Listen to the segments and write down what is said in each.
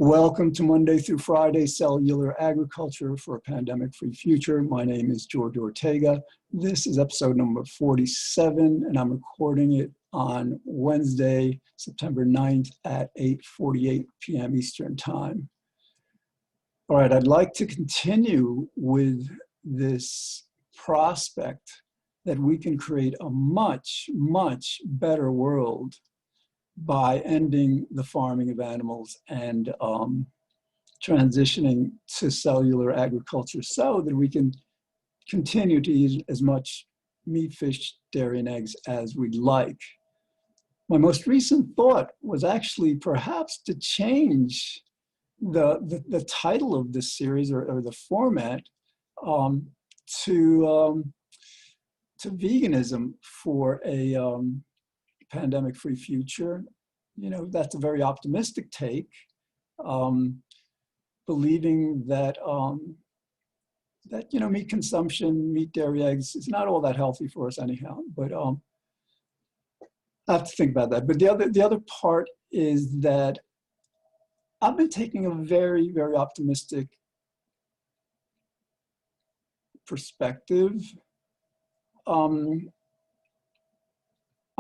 Welcome to Monday through Friday Cellular Agriculture for a Pandemic-Free Future. My name is George Ortega. This is episode number 47, and I'm recording it on Wednesday, September 9th at 8:48 p.m. Eastern Time. All right, I'd like to continue with this prospect that we can create a much, much better world by ending the farming of animals and transitioning to cellular agriculture so that we can continue to eat as much meat, fish, dairy, and eggs as we'd like. My most recent thought was actually perhaps to change the title of this series or the format to veganism for a pandemic-free future. You know, that's a very optimistic take, believing that meat consumption, meat, dairy, eggs is not all that healthy for us anyhow. But I have to think about that. But the other part is that I've been taking a very, very optimistic perspective,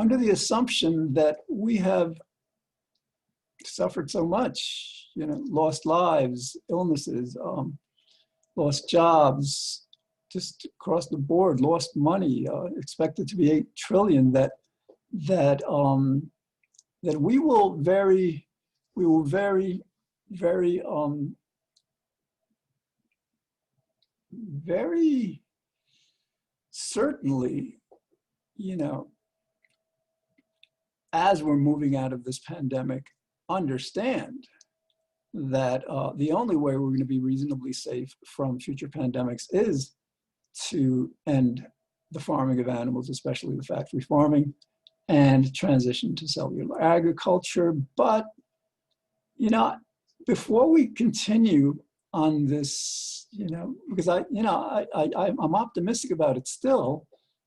under the assumption that we have suffered so much, lost lives, illnesses, lost jobs, just across the board, lost money, expected to be 8 trillion, that we will very certainly, as we're moving out of this pandemic, understand that the only way we're going to be reasonably safe from future pandemics is to end the farming of animals, especially the factory farming, and transition to cellular agriculture. But, before we continue on this, because I'm optimistic about it still,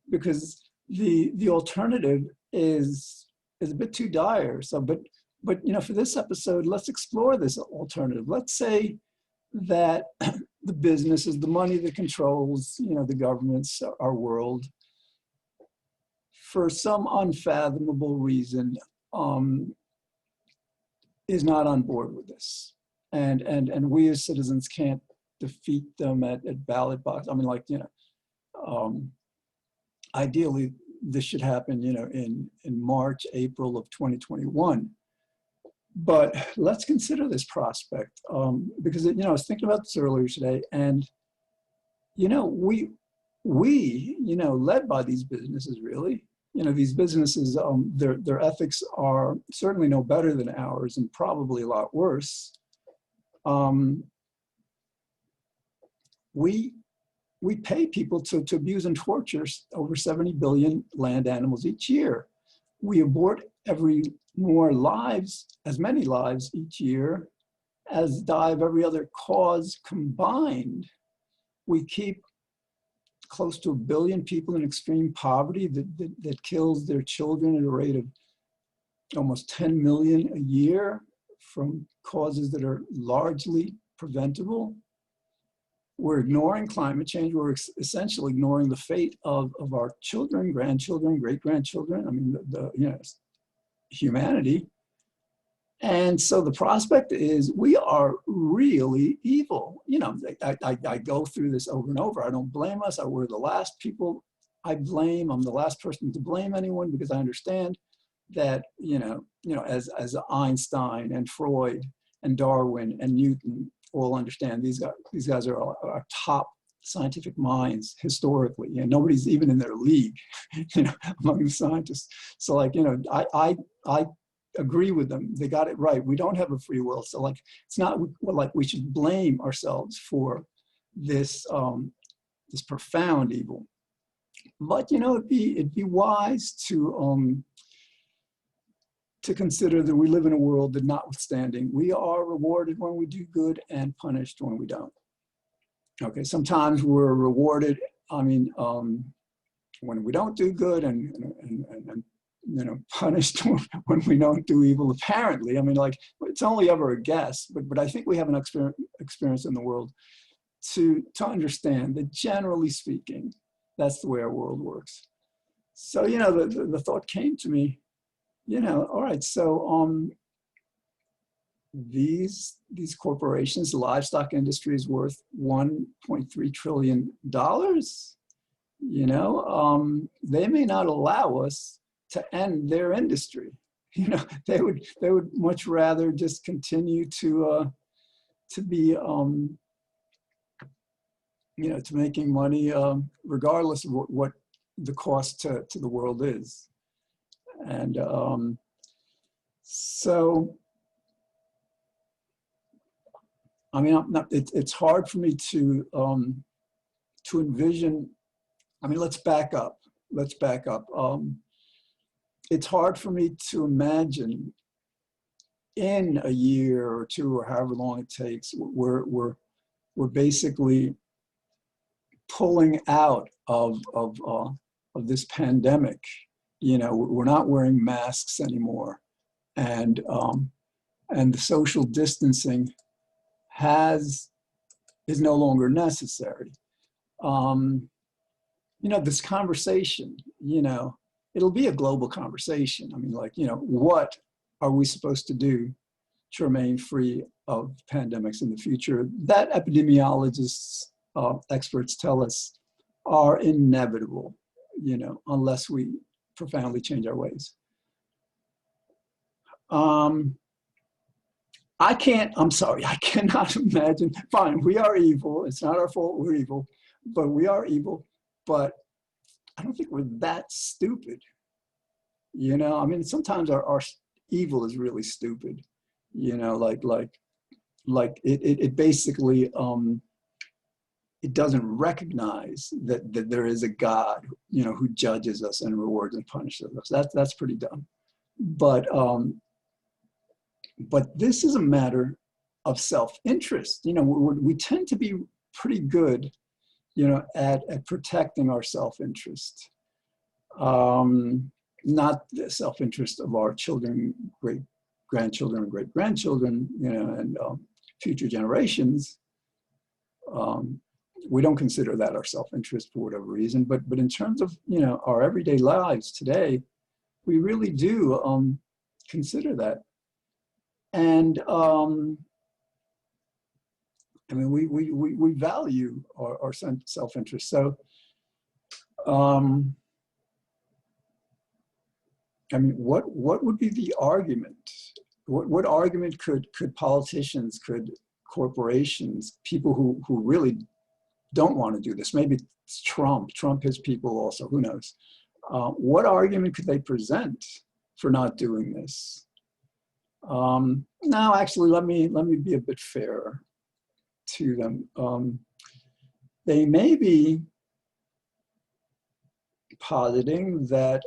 because the alternative is a bit too dire. So, but for this episode, let's explore this alternative. Let's say that the businesses, the money that controls, the governments, our world, for some unfathomable reason, is not on board with this, and we as citizens can't defeat them at ballot box. I mean, ideally, this should happen, in March, April of 2021. But let's consider this prospect, because I was thinking about this earlier today, and we led by these businesses, really. These businesses, their ethics are certainly no better than ours, and probably a lot worse. We pay people to abuse and torture over 70 billion land animals each year. We abort as many lives each year as die of every other cause combined. We keep close to 1 billion people in extreme poverty that kills their children at a rate of almost 10 million a year from causes that are largely preventable. We're ignoring climate change. We're essentially ignoring the fate of our children, grandchildren, great-grandchildren, humanity. And so the prospect is we are really evil. I go through this over and over. I don't blame us. We're the last people I blame. I'm the last person to blame anyone, because I understand that, as Einstein and Freud and Darwin and Newton all understand, these guys are our top scientific minds historically. Nobody's even in their league, among the scientists. So I agree with them. They got it right. We don't have a free will. So it's not like we should blame ourselves for this this profound evil. But it'd be wise to consider that we live in a world that, notwithstanding, we are rewarded when we do good and punished when we don't. Okay, sometimes we're rewarded, when we don't do good, and punished when we don't do evil, apparently. I mean, like, it's only ever a guess, but I think we have an experience in the world to understand that, generally speaking, that's the way our world works. So, the thought came to me, all right, so these corporations, the livestock industry is worth $1.3 trillion. They may not allow us to end their industry. They would much rather just continue to be to making money regardless of what the cost to the world is. And so, I mean, it's hard for me to envision. I mean, let's back up. It's hard for me to imagine in a year or two or however long it takes, we're basically pulling out of this pandemic. We're not wearing masks anymore, and the social distancing is no longer necessary. This conversation, it'll be a global conversation. I mean, like, what are we supposed to do to remain free of pandemics in the future that epidemiologists, experts tell us are inevitable, unless we profoundly change our ways. I'm sorry, I cannot imagine. Fine, we are evil. It's not our fault we're evil, but we are evil. But I don't think we're that stupid. I mean, sometimes our evil is really stupid. Like it basically it doesn't recognize that there is a God, who judges us and rewards and punishes us. That's pretty dumb. But this is a matter of self-interest. We tend to be pretty good, at protecting our self-interest. Not the self-interest of our children, great-grandchildren, and great-grandchildren, and future generations. We don't consider that our self-interest for whatever reason, but in terms of, our everyday lives today, we really do consider that. And I mean, we value our self-interest. So, I mean, what would be the argument? What argument could politicians, could corporations, people who really don't want to do this? Maybe it's Trump has people also, who knows? What argument could they present for not doing this? Now, actually, let me be a bit fairer to them. They may be positing that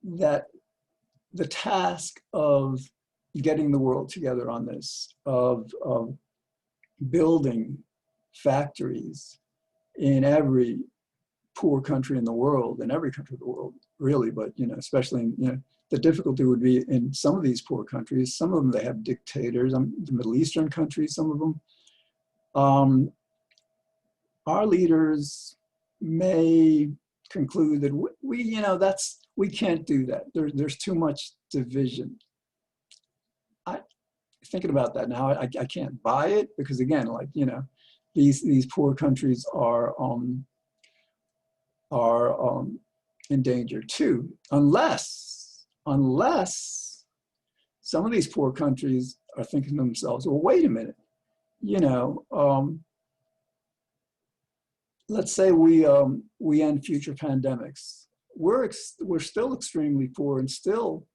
that the task of getting the world together on this, of building factories in every poor country in the world, in every country of the world, really, but especially in, the difficulty would be in some of these poor countries. Some of them, they have dictators. The Middle Eastern countries, some of them. Our leaders may conclude that we can't do that. There's too much division. Thinking about that now, I can't buy it, because again, like, these poor countries are in danger too, unless some of these poor countries are thinking to themselves, well, wait a minute, let's say we end future pandemics. We're still extremely poor and still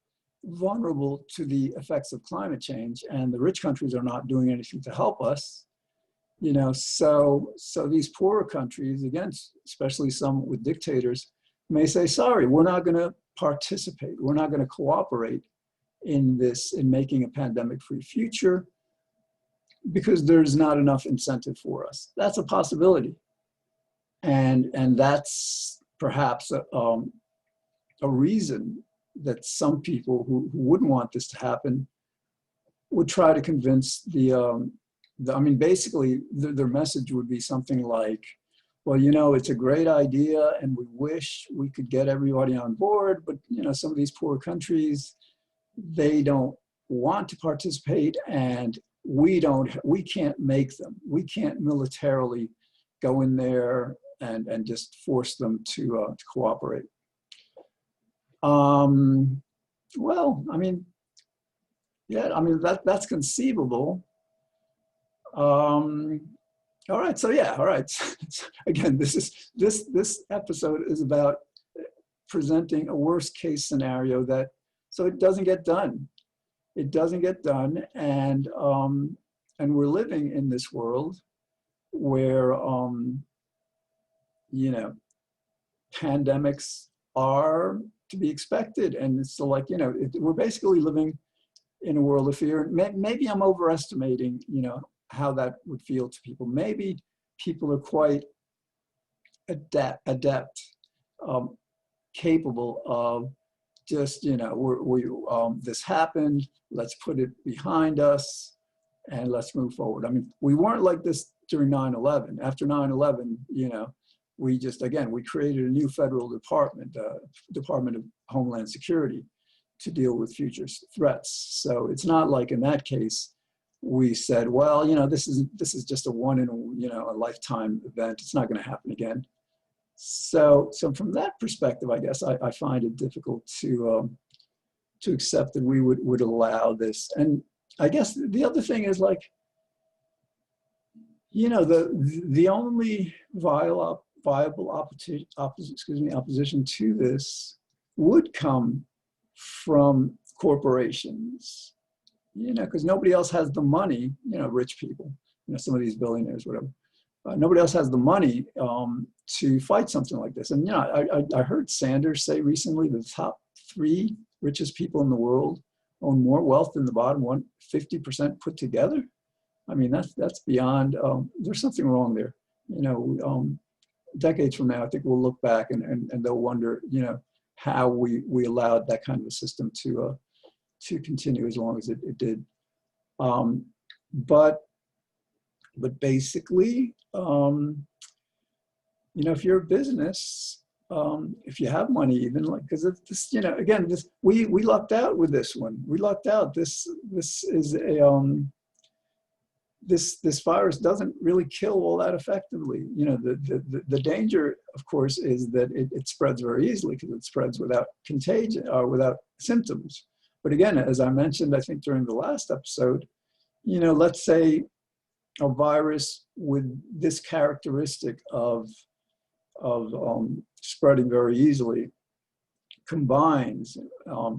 vulnerable to the effects of climate change, and the rich countries are not doing anything to help us. So these poorer countries, again, especially some with dictators, may say, sorry, we're not going to participate. We're not going to cooperate in making a pandemic-free future, because there's not enough incentive for us. That's a possibility. And that's perhaps a reason that some people who wouldn't want this to happen would try to convince I mean, basically their message would be something like, well, you know, it's a great idea and we wish we could get everybody on board, but, you know, some of these poor countries, they don't want to participate, and we can't make them. We can't militarily go in there and just force them to cooperate. Well, I mean, yeah, I mean, that's conceivable. All right, so yeah, all right. Again, this episode is about presenting a worst case scenario so it doesn't get done. It doesn't get done, and we're living in this world where you know, pandemics are to be expected, and it's like, you know, we're basically living in a world of fear. Maybe I'm overestimating, you know, how that would feel to people. Maybe people are quite adept, capable of just, you know, this happened, let's put it behind us and let's move forward. I mean, we weren't like this during 9/11. After 9/11, you know, we created a new federal department, Department of Homeland Security, to deal with future threats. So it's not like in that case, we said, well, you know, this is just a one in a lifetime event. It's not going to happen again. So from that perspective, I guess I find it difficult to accept that we would allow this. And I guess the other thing is, like, you know, the only viable opposition to this would come from corporations, you know, because nobody else has the money, you know, rich people, you know, some of these billionaires, whatever. Nobody else has the money to fight something like this. And, you know, I heard Sanders say recently the top 3 richest people in the world own more wealth than the bottom 50% put together. I mean, that's beyond, there's something wrong there. You know, decades from now, I think we'll look back and they'll wonder, you know, how we allowed that kind of a system to continue as long as it did. But basically, you know, if you're a business, if you have money, even, like, because this, you know, again, we lucked out with this one. We lucked out. This is a this virus doesn't really kill all that effectively. You know, the danger, of course, is that it spreads very easily because it spreads without contagion or without symptoms. But again, as I mentioned, I think during the last episode, you know, let's say a virus with this characteristic of spreading very easily combines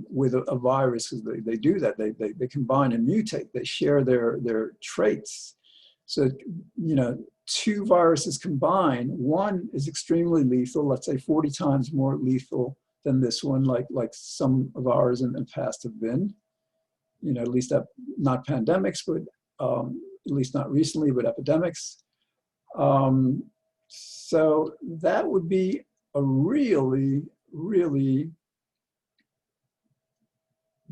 with a virus, because they do that. They combine and mutate. They share their traits. So, you know, 2 viruses combine. One is extremely lethal, let's say 40 times more lethal than this one, like some of ours in the past have been. You know, at least not pandemics, but at least not recently, but epidemics. So that would be a really, really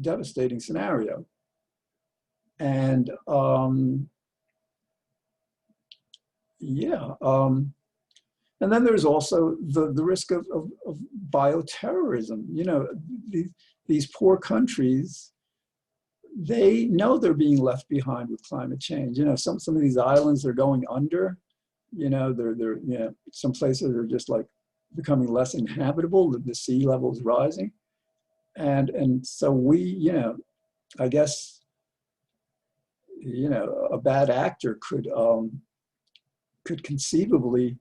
devastating scenario. And yeah, and then there's also the risk of bioterrorism. You know, these poor countries, they know they're being left behind with climate change. You know, some of these islands are going under. You know, they're you know, some places are just like becoming less inhabitable. The sea level is rising, and so we, you know, I guess, you know, a bad actor could conceivably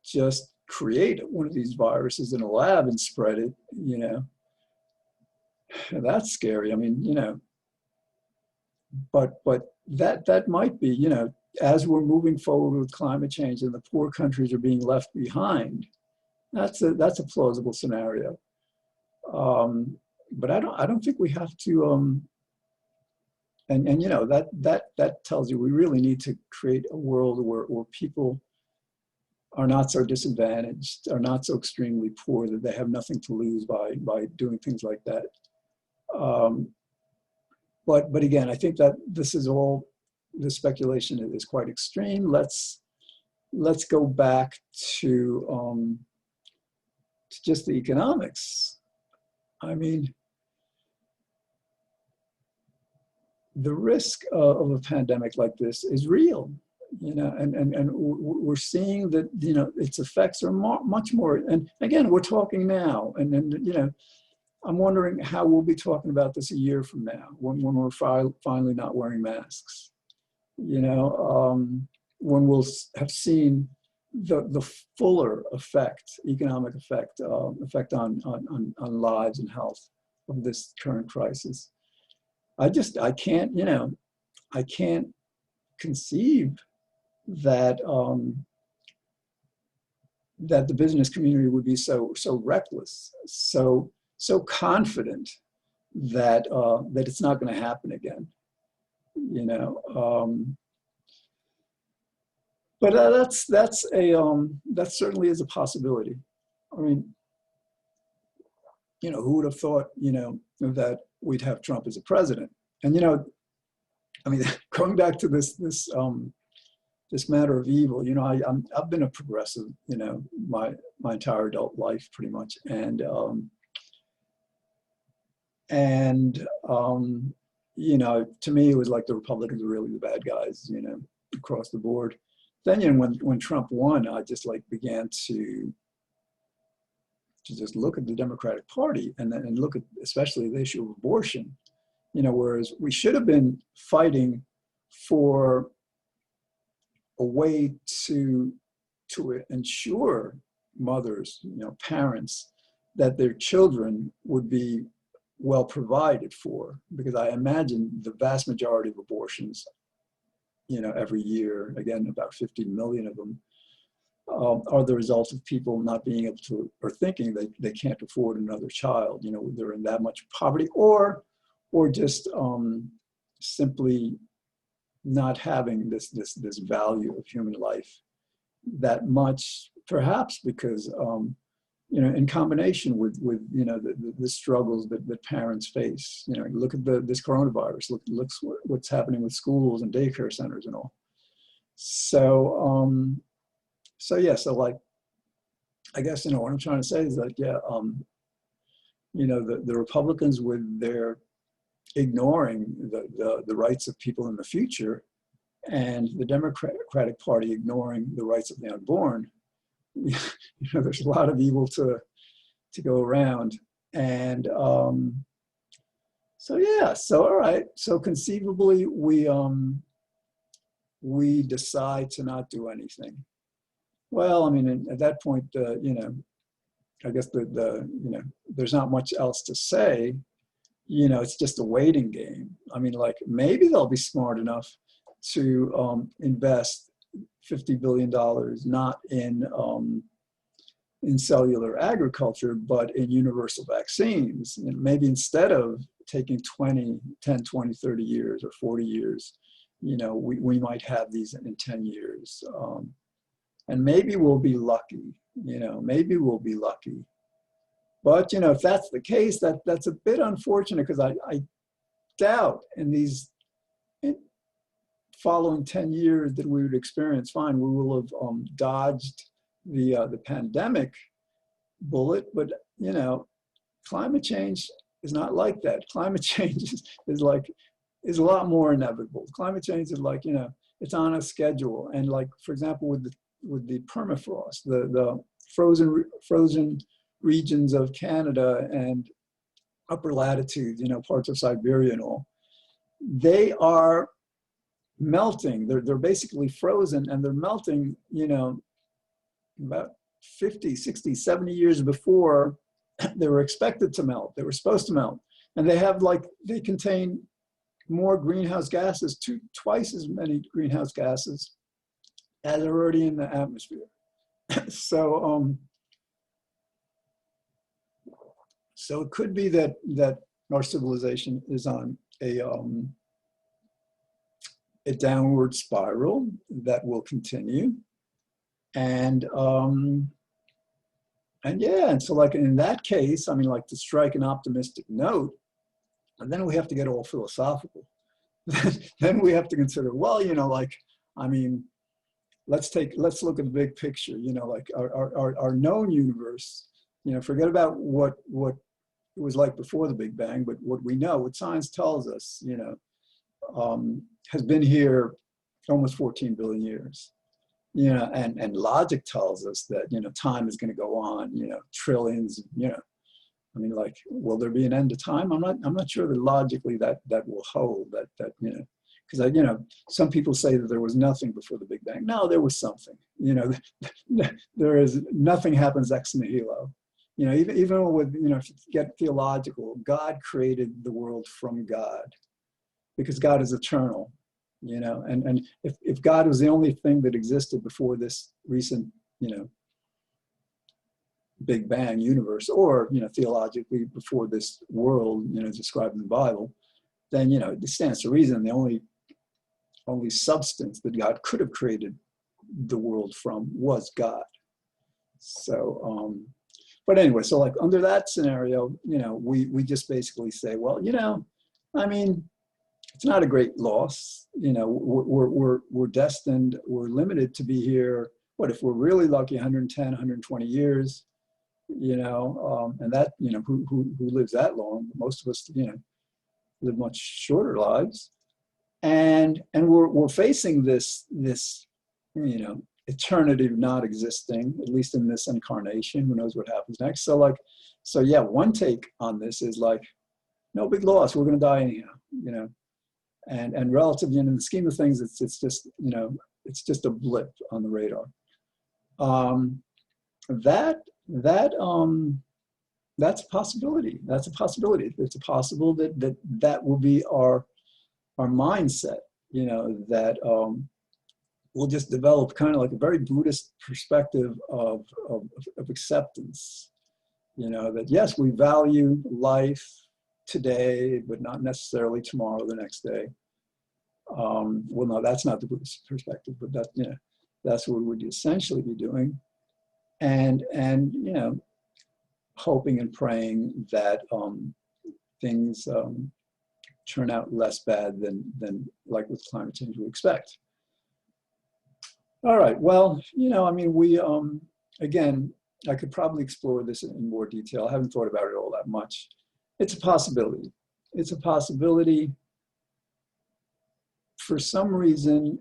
just create one of these viruses in a lab and spread it. You know, that's scary. I mean, you know, but that might be, you know, as we're moving forward with climate change and the poor countries are being left behind, that's a plausible scenario. But I don't think we have to. And you know, that tells you we really need to create a world where people are not so disadvantaged, are not so extremely poor that they have nothing to lose by doing things like that. But again, I think that this is all, the speculation is quite extreme. Let's go back to just the economics. I mean, the risk of a pandemic like this is real, and we're seeing that, its effects are much more, and again, we're talking now, and I'm wondering how we'll be talking about this a year from now when we're finally not wearing masks, when we'll have seen the fuller effect, economic effect, effect on lives and health of this current crisis. I can't, I can't conceive that that the business community would be so reckless, so confident that that it's not going to happen again, But that certainly is a possibility. I mean, who would have thought, that we'd have Trump as a president? And I mean, going back to this matter of evil, I've been a progressive, my entire adult life pretty much, and to me it was like the Republicans were really the bad guys, across the board. Then, when Trump won, I just began to just look at the Democratic Party and look at especially the issue of abortion. Whereas we should have been fighting for a way to ensure mothers, parents, that their children would be well provided for, because I imagine the vast majority of abortions, every year, again, about 50 million of them, are the result of people not being able to, or thinking they can't afford another child. They're in that much poverty, or just simply not having this value of human life that much, perhaps because in combination with the struggles that parents face. Look at this coronavirus. Look what's happening with schools and daycare centers and all. So yeah. So I guess what I'm trying to say is that the Republicans, with their ignoring the rights of people in the future, and the Democratic Party ignoring the rights of the unborn, there's a lot of evil to go around. And so yeah, so all right, so conceivably we decide to not do anything. Well, I mean, at that point, I guess there's not much else to say. It's just a waiting game. I mean, maybe they'll be smart enough to invest $50 billion not in cellular agriculture, but in universal vaccines. And maybe instead of taking 10, 20, 30 years or 40 years, we might have these in 10 years. And maybe we'll be lucky, maybe we'll be lucky. But, if that's the case, that's a bit unfortunate, because I doubt in these following 10 years that we would experience, fine, we will have dodged the pandemic bullet, but climate change is not like that. Climate change is a lot more inevitable. Climate change is it's on a schedule, and for example, with the permafrost, the frozen regions of Canada and upper latitudes, parts of Siberia and all, they are melting. They're basically frozen, and they're melting, about 50, 60, 70 years before they were expected to melt. They were supposed to melt. And they contain more greenhouse gases, twice as many greenhouse gases as are already in the atmosphere. So it could be that our civilization is on a downward spiral that will continue. And yeah, and so like in that case, I mean, like to strike an optimistic note, and then we have to get all philosophical. Then we have to consider, well, you know, like, I mean, let's look at the big picture, you know, like our known universe, you know, forget about what it was like before the Big Bang, but what we know, what science tells us, you know, has been here almost 14 billion years. You know, and logic tells us that, you know, time is going to go on, you know, trillions, you know, I mean, like, will there be an end to time? I'm not sure that logically that will hold, that, you know, because you know, some people say that there was nothing before the Big Bang. No, there was something, you know, there is nothing happens ex nihilo. You know, even with, you know, if you get theological, God created the world from God because God is eternal. You know, and if God was the only thing that existed before this recent, you know, Big Bang universe, or, you know, theologically before this world, you know, described in the Bible, then, you know, it stands to reason the only substance that God could have created the world from was God. So, but anyway, so like under that scenario, you know, we just basically say, well, you know, I mean, it's not a great loss. You know, we're destined, we're limited to be here. What if we're really lucky, 110, 120 years, you know, and that, you know, who lives that long? Most of us, you know, live much shorter lives. And we're facing this, you know, eternity of not existing, at least in this incarnation. Who knows what happens next? So like, so yeah, one take on this is like, no big loss. We're going to die anyhow, you know. And relative, you know, in the scheme of things, it's just, you know, it's just a blip on the radar. That's a possibility. That's a possibility. It's a possible that will be our mindset. You know, that we'll just develop kind of like a very Buddhist perspective of acceptance. You know, that yes, we value life today, but not necessarily tomorrow, the next day. Well, no, that's not the Buddhist perspective, but that, you know, that's what we would essentially be doing, and you know, hoping and praying that things turn out less bad than like with climate change we expect. All right. Well, you know, I mean, we again, I could probably explore this in more detail. I haven't thought about it all that much. It's a possibility. It's a possibility. For some reason,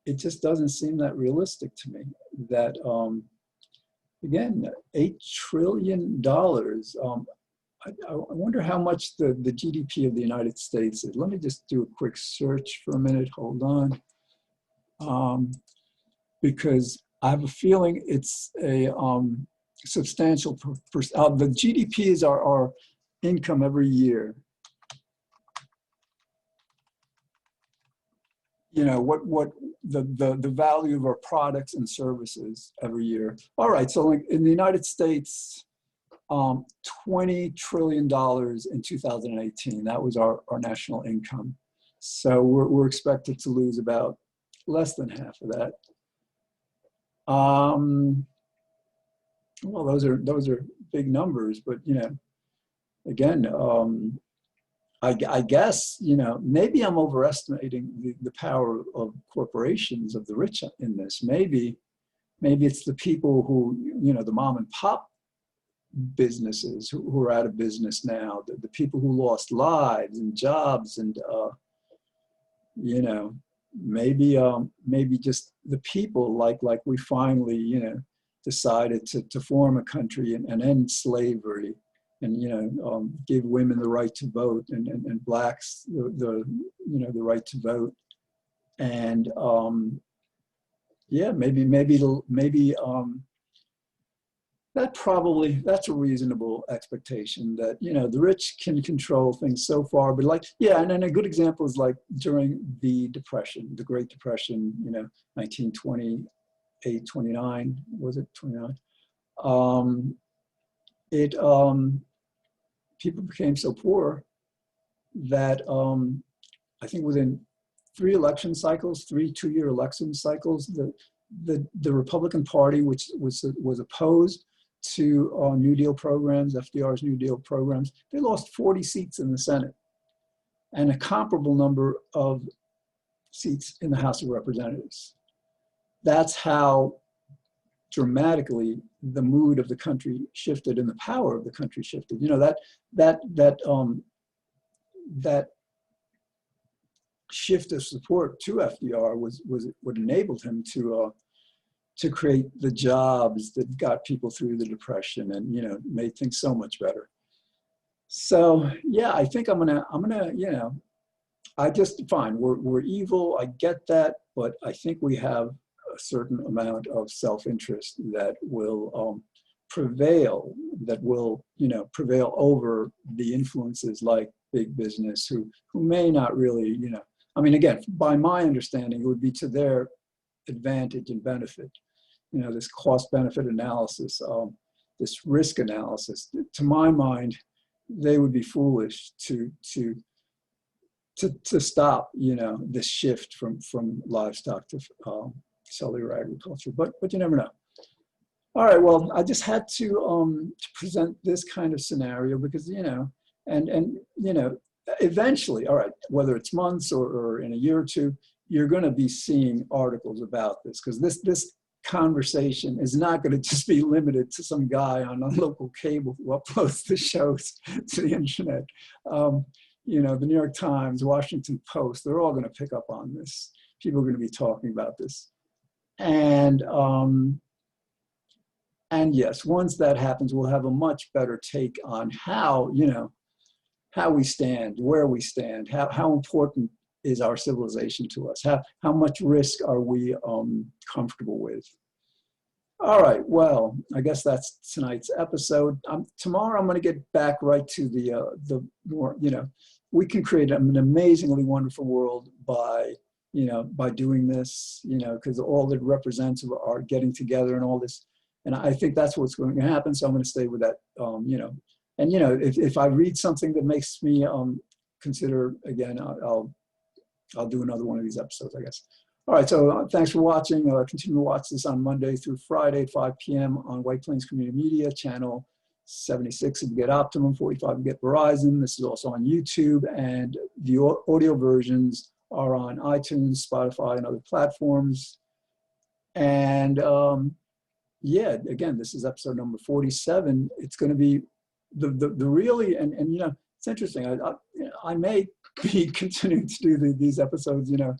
it just doesn't seem that realistic to me that, again, $8 trillion. I wonder how much the GDP of the United States is. Let me just do a quick search for a minute. Hold on. Because I have a feeling it's a substantial, the GDP is our income every year. You know, what the value of our products and services every year. All right, so like in the United States, $20 trillion in 2018, that was our national income. So we're expected to lose about less than half of that. Well, those are big numbers, but, you know, again, I guess, you know, maybe I'm overestimating the power of corporations, of the rich in this. Maybe it's the people who, you know, the mom and pop businesses who are out of business now, the people who lost lives and jobs, and, you know, maybe just the people like we finally, you know, decided to form a country and end slavery, and, you know, give women the right to vote, and blacks the you know, the right to vote, and yeah, maybe that's a reasonable expectation, that, you know, the rich can control things so far, but like, yeah, and then a good example is like during the Depression, the Great Depression, you know, 1928, 29, was it 29? People became so poor that I think within three 2-year election cycles, the Republican Party, which was opposed to New Deal programs, FDR's New Deal programs, they lost 40 seats in the Senate and a comparable number of seats in the House of Representatives. That's how dramatically the mood of the country shifted and the power of the country shifted. You know, that shift of support to FDR was what enabled him to create the jobs that got people through the Depression and, you know, made things so much better. So yeah, I think I'm gonna, you know, I just, fine, we're evil, I get that, but I think we have a certain amount of self-interest that will prevail, that will, you know, prevail over the influences like big business who may not really, you know, I mean, again, by my understanding, it would be to their advantage and benefit. You know, this cost-benefit analysis, this risk analysis, to my mind, they would be foolish to stop, you know, this shift from livestock to cellular agriculture, but you never know. All right, well, I just had to present this kind of scenario because, you know, and you know, eventually, all right, whether it's months or in a year or two, you're going to be seeing articles about this, because this conversation is not going to just be limited to some guy on a local cable who uploads the shows to the internet. You know, the New York Times, Washington Post, they're all going to pick up on this. People are going to be talking about this. And yes, once that happens, we'll have a much better take on how, you know, how we stand, where we stand, how important is our civilization to us, how much risk are we comfortable with. All right, well, I guess that's tonight's episode. Tomorrow I'm going to get back right to the more, you know, we can create an amazingly wonderful world by, you know, by doing this, you know, because all it represents are getting together and all this. And I think that's what's going to happen. So I'm going to stay with that, you know, and, you know, if I read something that makes me consider, again, I'll do another one of these episodes, I guess. All right, so thanks for watching. Continue to watch this on Monday through Friday at 5 p.m. on White Plains Community Media, channel 76 if you get Optimum, 45 if you get Verizon. This is also on YouTube, and the audio versions are on iTunes, Spotify, and other platforms. And yeah, again, this is episode number 47. It's going to be the really, and you know, it's interesting. I may be continuing to do these episodes, you know,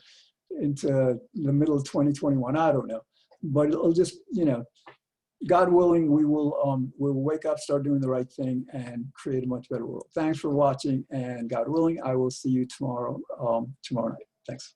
into the middle of 2021. I don't know, but it'll just, you know, God willing, we'll wake up, start doing the right thing, and create a much better world. Thanks for watching, and God willing, I will see you tomorrow night. Thanks.